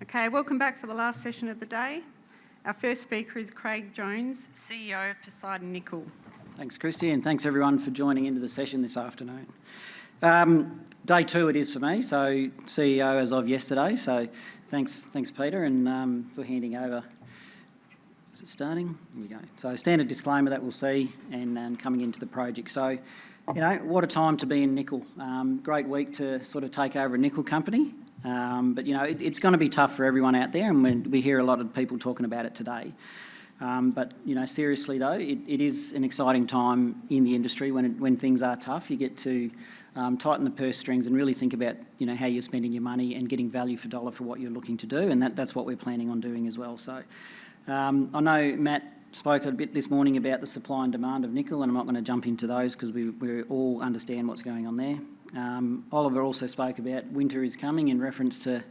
Okay, welcome back for the last session of the day. Our first speaker is Craig Jones, CEO of Poseidon Nickel. Thanks, Christy, and thanks everyone for joining into the session this afternoon. Day two it is for me, so CEO as of yesterday, so thanks Peter, and for handing over. Is it starting? Here we go. So standard disclaimer that we'll see, and coming into the project. So, you know, what a time to be in nickel. Great week to sort of take over a nickel company. But, you know, it's going to be tough for everyone out there, and we hear a lot of people talking about it today. But, you know, seriously though, it is an exciting time in the industry when things are tough. You get to tighten the purse strings and really think about, you know, how you're spending your money and getting value for dollar for what you're looking to do, and that's what we're planning on doing as well. So I know Matt spoke a bit this morning about the supply and demand of nickel, and I'm not going to jump into those because we all understand what's going on there. Oliver also spoke about winter is coming in reference to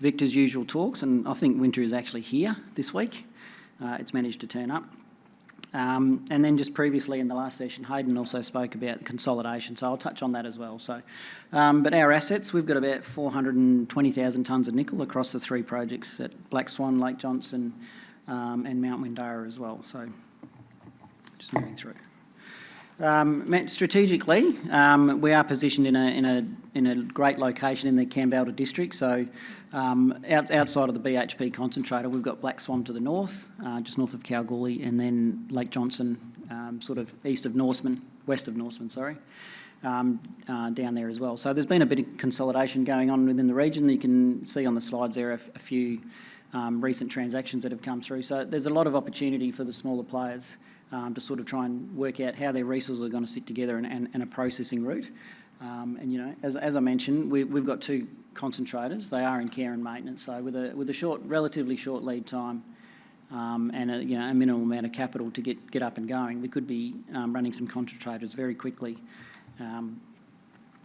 Victor's usual talks, and I think winter is actually here this week. It's managed to turn up. And then just previously in the last session, Hayden also spoke about consolidation, so I'll touch on that as well. So, but our assets, we've got about 420,000 tonnes of nickel across the three projects at Black Swan, Lake Johnson, and Mount Windara as well. So just moving through. Strategically, we are positioned in a great location in the Kambalda district. So outside of the BHP concentrator, we've got Black Swan to the north, just north of Kalgoorlie, and then Lake Johnson, sort of west of Norseman, down there as well. So there's been a bit of consolidation going on within the region. You can see on the slides there a few recent transactions that have come through. So there's a lot of opportunity for the smaller players to sort of try and work out how their resources are going to sit together and a processing route. And you know, as I mentioned, we've got two concentrators. They are in care and maintenance. So with a relatively short lead time and a minimal amount of capital to get up and going, we could be running some concentrators very quickly.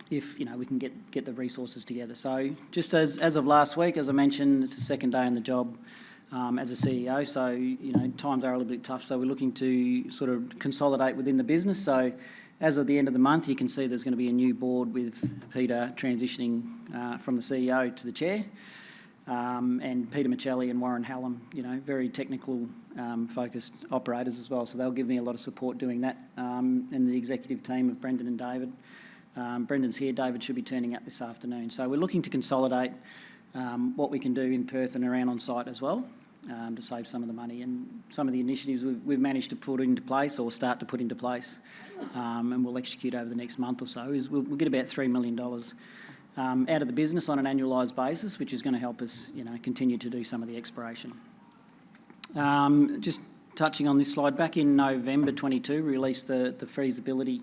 If you know we can get the resources together. So just as of last week, as I mentioned, it's the second day in the job as a CEO. So you know times are a little bit tough. So we're looking to sort of consolidate within the business. So as of the end of the month, you can see there's going to be a new board with Peter transitioning from the CEO to the chair, and Peter Michelli and Warren Hallam, you know, very technical focused operators as well. So they'll give me a lot of support doing that, and the executive team of Brendan and David. Brendan's here, David should be turning up this afternoon. So we're looking to consolidate what we can do in Perth and around on site as well, to save some of the money. And some of the initiatives we've managed to put into place or start to put into place, and we'll execute over the next month or so, is we'll get about $3 million out of the business on an annualised basis, which is going to help us, you know, continue to do some of the exploration. Just touching on this slide, back in November 22, we released the feasibility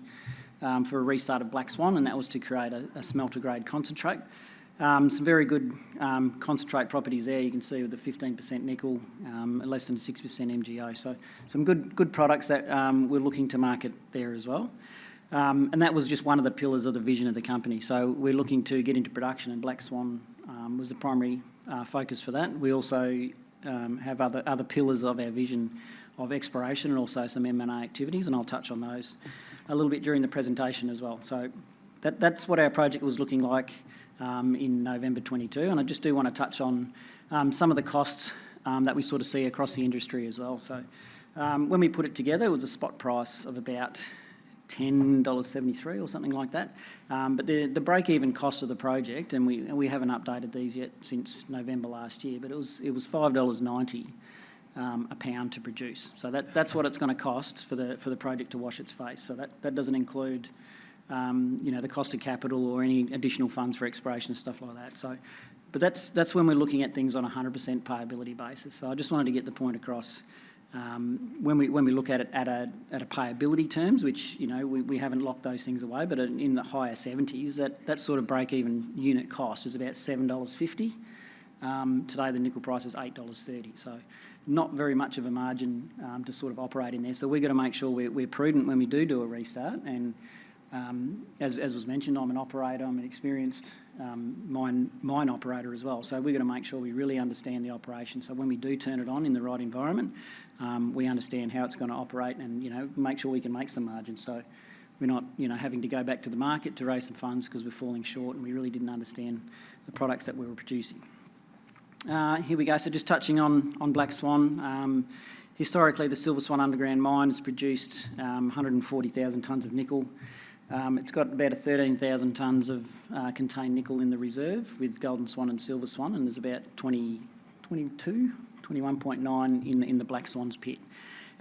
for a restart of Black Swan, and that was to create a smelter grade concentrate. Some very good concentrate properties there. You can see with the 15% nickel, less than 6% MgO. So some good products that we're looking to market there as well. And that was just one of the pillars of the vision of the company. So we're looking to get into production, and Black Swan was the primary focus for that. We also have other pillars of our vision of exploration and also some M&A activities, and I'll touch on those a little bit during the presentation as well. So that's what our project was looking like in November 22, and I just do want to touch on some of the costs that we sort of see across the industry as well. So when we put it together, it was a spot price of about $10.73 or something like that. But the break-even cost of the project, and we haven't updated these yet since November last year, but it was $5.90 a pound to produce. So that's what it's going to cost for the project to wash its face. So that doesn't include you know, the cost of capital or any additional funds for exploration and stuff like that. So, but that's when we're looking at things on a 100% payability basis. So I just wanted to get the point across. When we look at it at a payability terms, which, you know, we haven't locked those things away, but in the higher 70s, that sort of break-even unit cost is about $7.50. Today the nickel price is $8.30, so not very much of a margin to sort of operate in there. So we've got to make sure we're prudent when we do a restart. And as was mentioned, I'm an operator, I'm an experienced mine operator as well. So we've got to make sure we really understand the operation. So when we do turn it on in the right environment, we understand how it's going to operate, and, you know, make sure we can make some margin. So we're not, you know, having to go back to the market to raise some funds because we're falling short and we really didn't understand the products that we were producing. Here we go. So just touching on Black Swan. Historically, the Silver Swan underground mine has produced 140,000 tonnes of nickel. It's got about 13,000 tonnes of contained nickel in the reserve with Golden Swan and Silver Swan, and there's about 21.9 in the Black Swan's pit.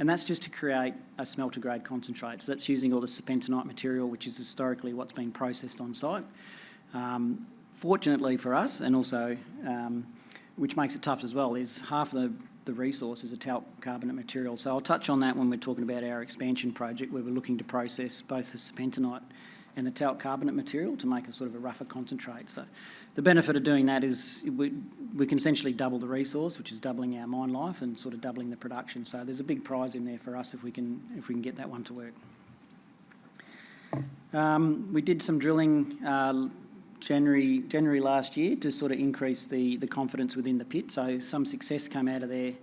And that's just to create a smelter grade concentrate. So that's using all the serpentinite material, which is historically what's been processed on site. Fortunately for us, and also which makes it tough as well, is half the resource is a talc carbonate material. So I'll touch on that when we're talking about our expansion project, where we're looking to process both the serpentinite and the talc carbonate material to make a sort of a rougher concentrate. So the benefit of doing that is we can essentially double the resource, which is doubling our mine life and sort of doubling the production. So there's a big prize in there for us if we can get that one to work. We did some drilling January last year to sort of increase the confidence within the pit. So some success came out of there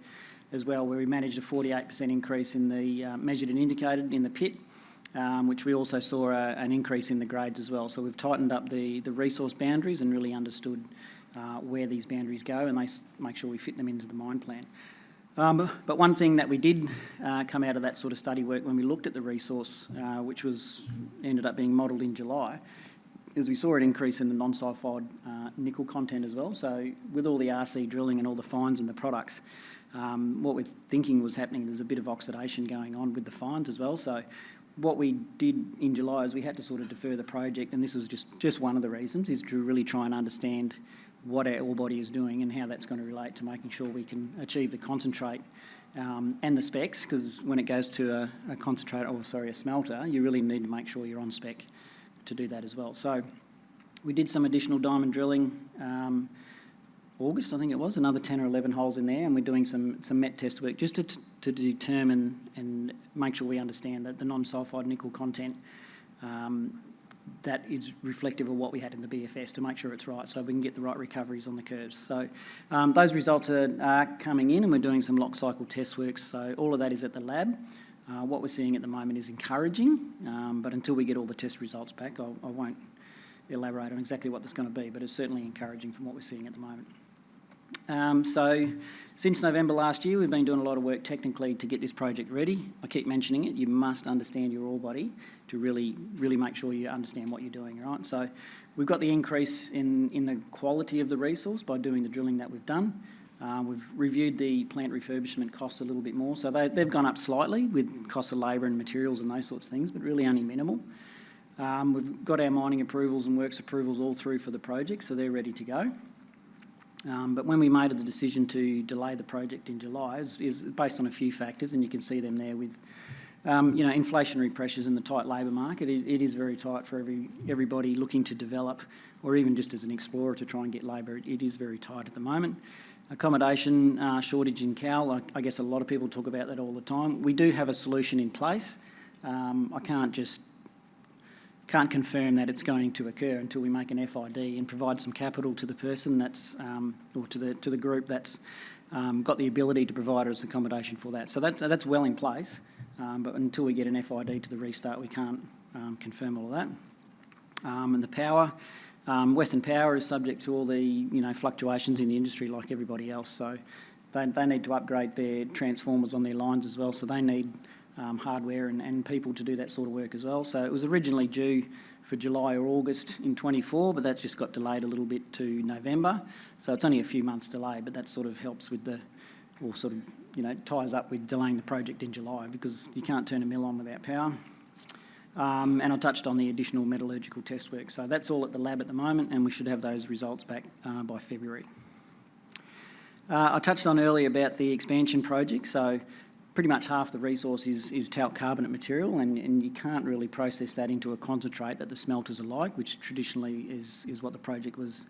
as well, where we managed a 48% increase in the measured and indicated in the pit, which we also saw an increase in the grades as well. So we've tightened up the resource boundaries and really understood where these boundaries go, and they make sure we fit them into the mine plan. But one thing that we did come out of that sort of study work when we looked at the resource, which ended up being modelled in July, is we saw an increase in the non-sulphide nickel content as well. So with all the RC drilling and all the fines and the products, what we're thinking was happening, there's a bit of oxidation going on with the fines as well. So what we did in July is we had to sort of defer the project, and this was just one of the reasons, is to really try and understand what our ore body is doing and how that's going to relate to making sure we can achieve the concentrate and the specs, because when it goes to a smelter, you really need to make sure you're on spec to do that as well. So we did some additional diamond drilling August, I think it was, another 10 or 11 holes in there, and we're doing some met test work just to determine and make sure we understand that the non-sulphide nickel content that is reflective of what we had in the BFS, to make sure it's right so we can get the right recoveries on the curves. So those results are coming in, and we're doing some lock cycle test work. So all of that is at the lab. What we're seeing at the moment is encouraging, but until we get all the test results back, I won't elaborate on exactly what that's going to be, but it's certainly encouraging from what we're seeing at the moment. So since November last year, we've been doing a lot of work technically to get this project ready. I keep mentioning it, you must understand your ore body to really make sure you understand what you're doing, right? So we've got the increase in the quality of the resource by doing the drilling that we've done. We've reviewed the plant refurbishment costs a little bit more, so they've gone up slightly with costs of labour and materials and those sorts of things, but really only minimal. We've got our mining approvals and works approvals all through for the project, so they're ready to go. But when we made the decision to delay the project in July, is based on a few factors, and you can see them there with inflationary pressures in the tight labour market. It is very tight for everybody looking to develop, or even just as an explorer to try and get labour. It is very tight at the moment. Accommodation shortage in Cal, I guess a lot of people talk about that all the time. We do have a solution in place. I can't confirm that it's going to occur until we make an FID and provide some capital to the person that's, or to the group that's got the ability to provide us accommodation for that. So that's well in place, but until we get an FID to the restart, we can't confirm all of that. And the power. Western Power is subject to all the fluctuations in the industry like everybody else, so they need to upgrade their transformers on their lines as well, so they need hardware and people to do that sort of work as well. So it was originally due for July or August in 24, but that's just got delayed a little bit to November, so it's only a few months delay, but that sort of helps with ties up with delaying the project in July, because you can't turn a mill on without power. And I touched on the additional metallurgical test work. So that's all at the lab at the moment, and we should have those results back by February. I touched on earlier about the expansion project. So pretty much half the resource is talc carbonate material, and you can't really process that into a concentrate that the smelters are like, which traditionally is what the project was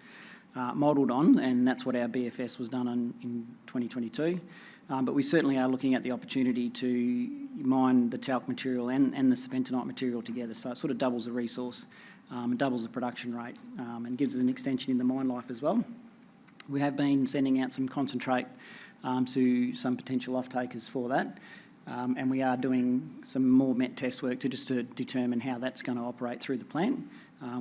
modelled on, and that's what our BFS was done on in 2022. But we certainly are looking at the opportunity to mine the talc material and the serpentinite material together. So it sort of doubles the resource and doubles the production rate and gives us an extension in the mine life as well. We have been sending out some concentrate to some potential off-takers for that. And we are doing some more met test work to determine how that's going to operate through the plant.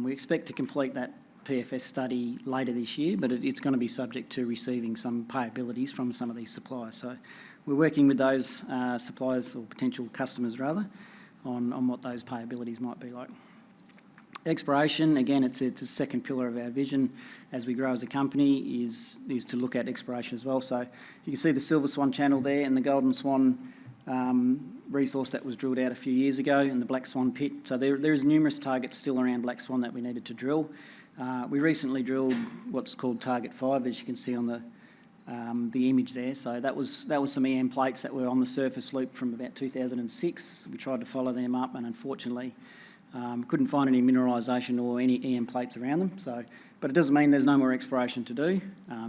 We expect to complete that PFS study later this year, but it's going to be subject to receiving some payabilities from some of these suppliers. So we're working with those suppliers, or potential customers rather, on what those payabilities might be like. Exploration, again, it's a second pillar of our vision as we grow as a company, is to look at exploration as well. So you can see the Silver Swan channel there and the Golden Swan resource that was drilled out a few years ago, and the Black Swan pit. So there is numerous targets still around Black Swan that we needed to drill. We recently drilled what's called Target 5, as you can see on the image there. So that was some EM plates that were on the surface loop from about 2006. We tried to follow them up, and unfortunately couldn't find any mineralisation or any EM plates around them. So, but it doesn't mean there's no more exploration to do.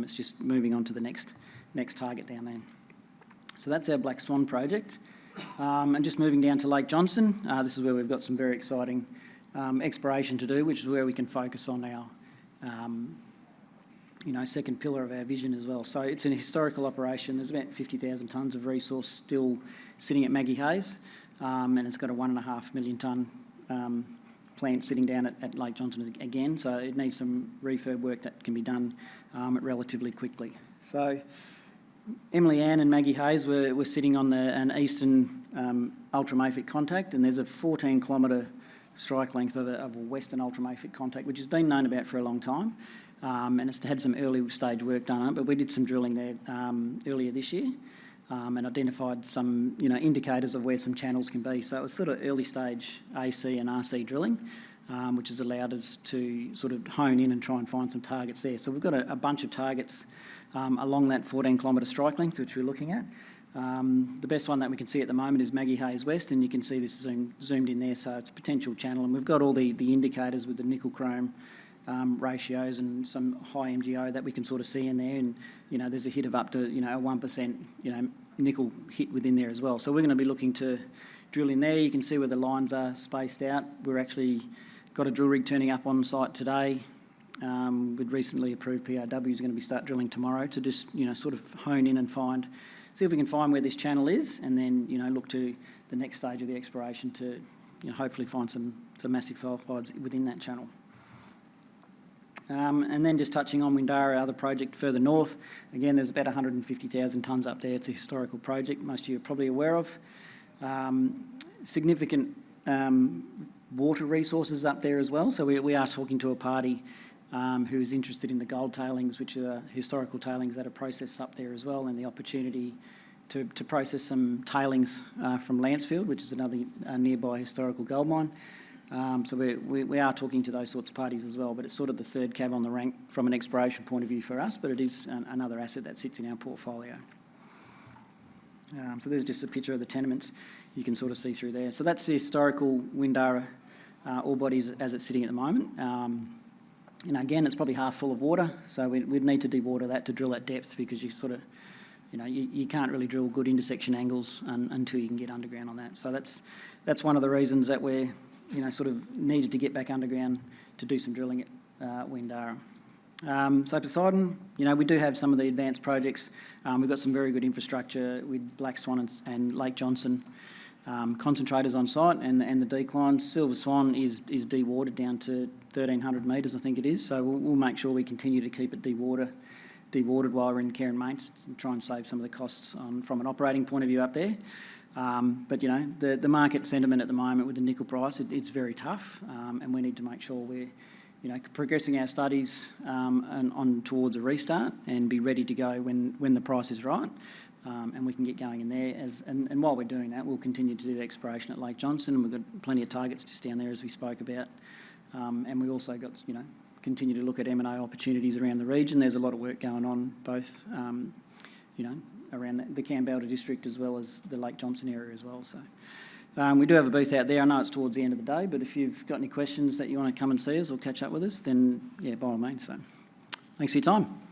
It's just moving on to the next target down there. So that's our Black Swan project. And just moving down to Lake Johnson, this is where we've got some very exciting exploration to do, which is where we can focus on our second pillar of our vision as well. So it's an historical operation. There's about 50,000 tonnes of resource still sitting at Maggie Hayes, and it's got a 1.5 million tonne plant sitting down at Lake Johnson again. So it needs some refurb work that can be done relatively quickly. So Emily Ann and Maggie Hayes were sitting on an eastern ultramafic contact, and there's a 14-kilometre strike length of a western ultramafic contact, which has been known about for a long time, and it's had some early stage work done on it, but we did some drilling there earlier this year and identified some indicators of where some channels can be. So it was sort of early stage AC and RC drilling, which has allowed us to sort of hone in and try and find some targets there. So we've got a bunch of targets along that 14-kilometre strike length, which we're looking at. The best one that we can see at the moment is Maggie Hayes West, and you can see this zoomed in there, so it's a potential channel. And we've got all the indicators with the nickel-chrome ratios and some high MgO that we can sort of see in there. And, there's a hit of up to, a 1%, nickel hit within there as well. So we're going to be looking to drill in there. You can see where the lines are spaced out. We're actually got a drill rig turning up on site today. We'd recently approved PRW is going to start drilling tomorrow to just, sort of hone in and see if we can find where this channel is, and then, look to the next stage of the exploration to, hopefully find some massive sulphides within that channel. And then just touching on Windara, other project further north. Again, there's about 150,000 tonnes up there. It's a historical project, most of you are probably aware of. Significant water resources up there as well. So we are talking to a party who is interested in the gold tailings, which are historical tailings that are processed up there as well, and the opportunity to process some tailings from Lancefield, which is another nearby historical gold mine. So we are talking to those sorts of parties as well, but it's sort of the third cab on the rank from an exploration point of view for us, but it is another asset that sits in our portfolio. So there's just a picture of the tenements you can sort of see through there. So that's the historical Windara ore bodies as it's sitting at the moment. Again, it's probably half full of water, so we'd need to dewater that to drill at depth, because you sort of, you can't really drill good intersection angles until you can get underground on that. So that's one of the reasons that we're, sort of needed to get back underground to do some drilling at Windara. So Poseidon, we do have some of the advanced projects. We've got some very good infrastructure with Black Swan and Lake Johnson concentrators on site, and the declines. Silver Swan is dewatered down to 1,300 metres, I think it is. So we'll make sure we continue to keep it dewatered while we're in care and maintenance, and try and save some of the costs from an operating point of view up there. But the market sentiment at the moment with the nickel price, it's very tough, and we need to make sure we're progressing our studies on towards a restart and be ready to go when the price is right, and we can get going in there. And while we're doing that, we'll continue to do the exploration at Lake Johnson, and we've got plenty of targets just down there as we spoke about. And we also got continue to look at M&A opportunities around the region. There's a lot of work going on, both around the Kambalda district as well as the Lake Johnson area as well. So we do have a booth out there. I know it's towards the end of the day, but if you've got any questions that you want to come and see us or catch up with us, then yeah, by all means. So thanks for your time.